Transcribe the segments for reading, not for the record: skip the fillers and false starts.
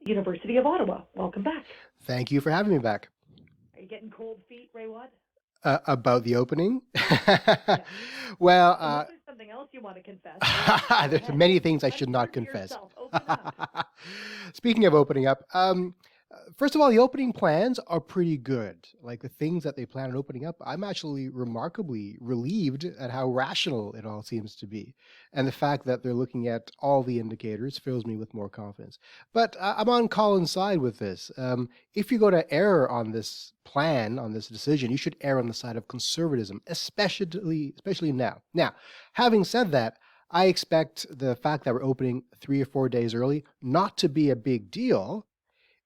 University of Ottawa. Welcome back. Thank you for having me back. Are you getting cold feet, Raywat? About the opening? Yes. Well, Unless there's something else you want to confess. Go there's ahead. many things I should not Unscrew confess. yourself. Open up. Speaking of opening up, first of all, the opening plans are pretty good. Like the things that they plan on opening up, I'm actually remarkably relieved at how rational it all seems to be. And the fact that they're looking at all the indicators fills me with more confidence. But I'm on Colin's side with this. If you're going to err on this plan, on this decision, you should err on the side of conservatism, especially now. Now, having said that, I expect the fact that we're opening 3 or 4 days early not to be a big deal.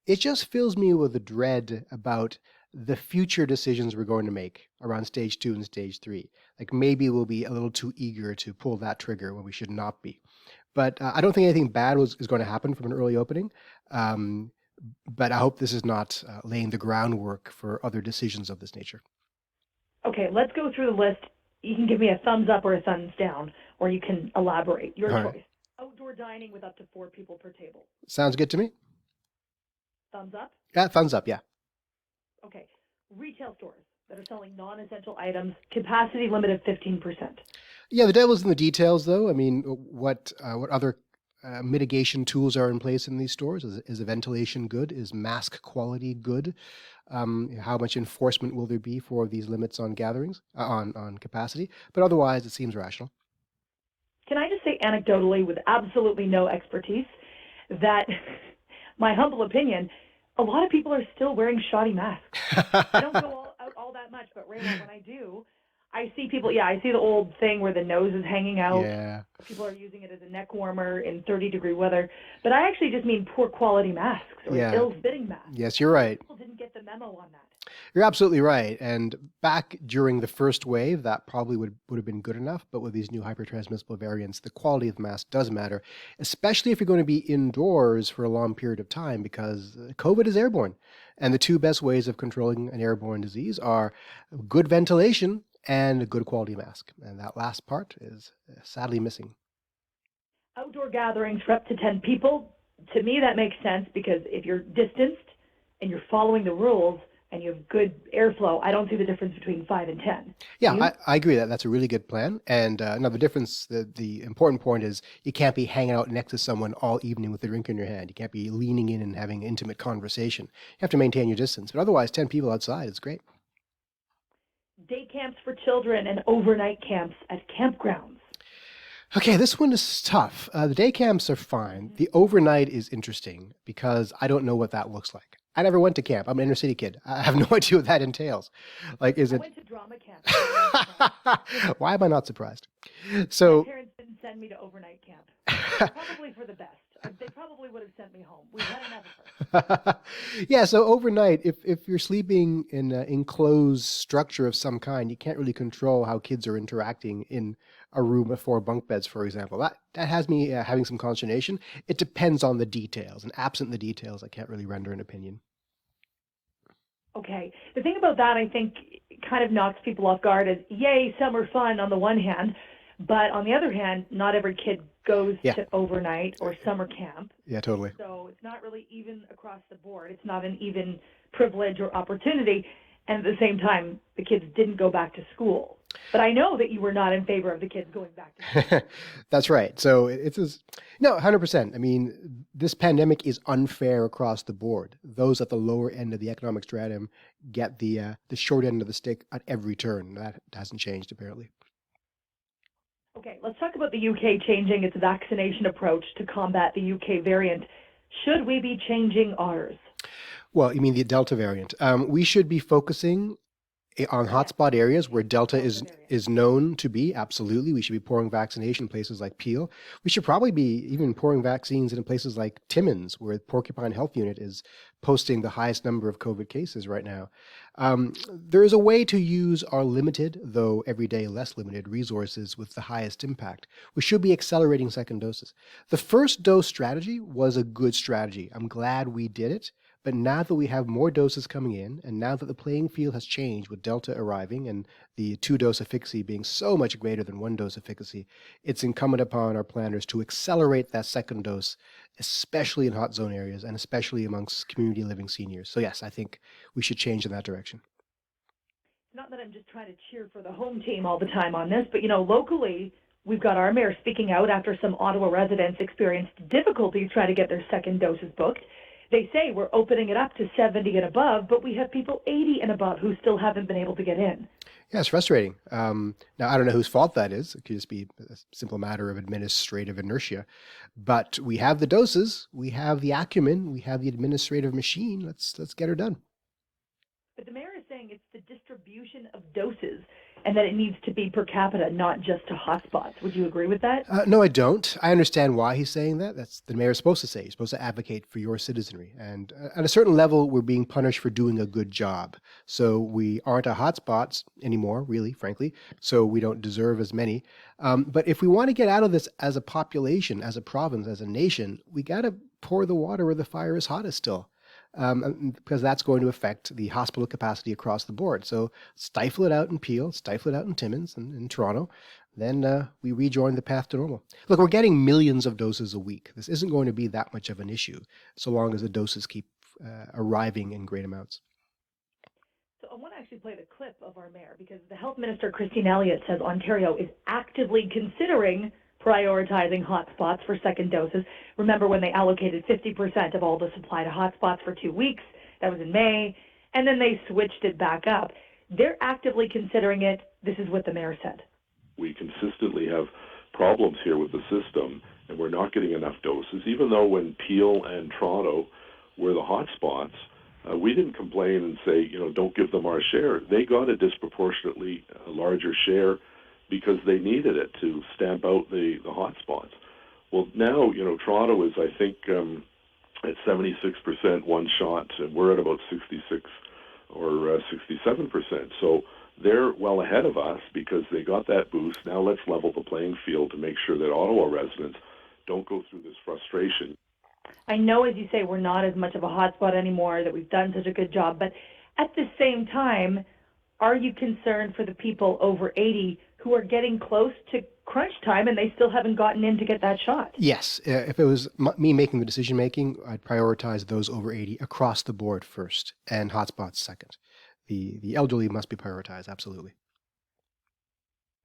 It just fills me with a dread about the future decisions we're going to make around stage 2 and stage 3. Like maybe we'll be a little too eager to pull that trigger when we should not be. But I don't think anything bad is going to happen from an early opening. But I hope this is not laying the groundwork for other decisions of this nature. Okay, let's go through the list. You can give me a thumbs up or a thumbs down, or you can elaborate. Your All choice. right. Outdoor dining with up to 4 people per table. Sounds good to me. Thumbs up? Yeah, thumbs up, yeah. Okay. Retail stores that are selling non-essential items, capacity limit of 15%. Yeah, the devil's in the details, though. I mean, what other mitigation tools are in place in these stores? Is the ventilation good? Is mask quality good? How much enforcement will there be for these limits on gatherings, on capacity? But otherwise, it seems rational. Can I just say anecdotally, with absolutely no expertise, that my humble opinion, a lot of people are still wearing shoddy masks. I don't go out all that much, but Raymond, when I do, I see people, I see the old thing where the nose is hanging out. Yeah. People are using it as a neck warmer in 30-degree weather. But I actually just mean poor quality masks or ill-fitting masks. Yes, you're right. People didn't get the memo on that. You're absolutely right. And back during the first wave, that probably would have been good enough. But with these new hypertransmissible variants, the quality of the mask does matter, especially if you're going to be indoors for a long period of time, because COVID is airborne. And the two best ways of controlling an airborne disease are good ventilation and a good quality mask. And that last part is sadly missing. Outdoor gatherings for up to 10 people, to me that makes sense, because if you're distanced and you're following the rules and you have good airflow, I don't see the difference between 5 and 10. Yeah, I agree that that's a really good plan. And now the difference, the important point is you can't be hanging out next to someone all evening with a drink in your hand. You can't be leaning in and having an intimate conversation. You have to maintain your distance. But otherwise, 10 people outside is great. Day camps for children and overnight camps at campgrounds. Okay, this one is tough. The day camps are fine. The overnight is interesting because I don't know what that looks like. I never went to camp. I'm an inner city kid. I have no idea what that entails. Like, is I it? went to drama camp. Why am I not surprised? So my parents didn't send me to overnight camp. Probably for the best. They probably would have sent me home. We've had enough of her. Yeah, so overnight, if you're sleeping in an enclosed structure of some kind, you can't really control how kids are interacting in a room with 4 bunk beds, for example. That has me having some consternation. It depends on the details, and absent the details, I can't really render an opinion. Okay. The thing about that, I think, kind of knocks people off guard is, yay, summer fun on the one hand, but on the other hand, not every kid goes to overnight or summer camp. Yeah, totally. So it's not really even across the board. It's not an even privilege or opportunity. And at the same time, the kids didn't go back to school. But I know that you were not in favor of the kids going back to school. That's right. So no, 100%. I mean, this pandemic is unfair across the board. Those at the lower end of the economic stratum get the short end of the stick at every turn. That hasn't changed, apparently. Okay, let's talk about the UK changing its vaccination approach to combat the UK variant. Should we be changing ours? Well, you mean the Delta variant. We should be focusing on hotspot areas where Delta is known to be. Absolutely. We should be pouring vaccination in places like Peel. We should probably be even pouring vaccines in places like Timmins, where Porcupine Health Unit is posting the highest number of COVID cases right now. There is a way to use our limited, though every day less limited, resources with the highest impact. We should be accelerating second doses. The first dose strategy was a good strategy. I'm glad we did it. But now that we have more doses coming in, and now that the playing field has changed with Delta arriving and the 2-dose efficacy being so much greater than 1-dose efficacy, it's incumbent upon our planners to accelerate that second dose, especially in hot zone areas and especially amongst community living seniors. So yes, I think we should change in that direction. Not that I'm just trying to cheer for the home team all the time on this, but locally, we've got our mayor speaking out after some Ottawa residents experienced difficulty trying to get their second doses booked. They say we're opening it up to 70 and above, but we have people 80 and above who still haven't been able to get in. Yeah, it's frustrating. Now, I don't know whose fault that is. It could just be a simple matter of administrative inertia. But we have the doses, we have the acumen, we have the administrative machine. Let's get her done. But the mayor is saying it's the distribution of doses and that it needs to be per capita, not just to hotspots. Would you agree with that? No, I don't. I understand why he's saying that. That's the mayor's supposed to say. He's supposed to advocate for your citizenry. And at a certain level, we're being punished for doing a good job. So we aren't a hotspots anymore, really, frankly. So we don't deserve as many. But if we want to get out of this as a population, as a province, as a nation, we got to pour the water where the fire is hottest still. Because that's going to affect the hospital capacity across the board. So stifle it out in Peel, stifle it out in Timmins and in Toronto, then we rejoin the path to normal. Look, we're getting millions of doses a week. This isn't going to be that much of an issue so long as the doses keep arriving in great amounts. So I want to actually play the clip of our mayor because the health minister, Christine Elliott, says Ontario is actively considering prioritizing hotspots for second doses. Remember when they allocated 50% of all the supply to hotspots for 2 weeks? That was in May. And then they switched it back up. They're actively considering it. This is what the mayor said. We consistently have problems here with the system, and we're not getting enough doses. Even though when Peel and Toronto were the hotspots, we didn't complain and say, don't give them our share. They got a disproportionately larger share because they needed it to stamp out the hotspots. Well, now, Toronto is, I think, at 76% one shot, and we're at about 66 or 67%. So they're well ahead of us because they got that boost. Now let's level the playing field to make sure that Ottawa residents don't go through this frustration. I know, as you say, we're not as much of a hotspot anymore, that we've done such a good job, but at the same time, are you concerned for the people over 80 who are getting close to crunch time and they still haven't gotten in to get that shot? Yes. If it was me making the decision making, I'd prioritize those over 80 across the board first and hotspots second. The elderly must be prioritized, absolutely.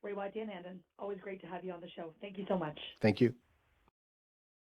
Raywat Deonandan, always great to have you on the show. Thank you so much. Thank you.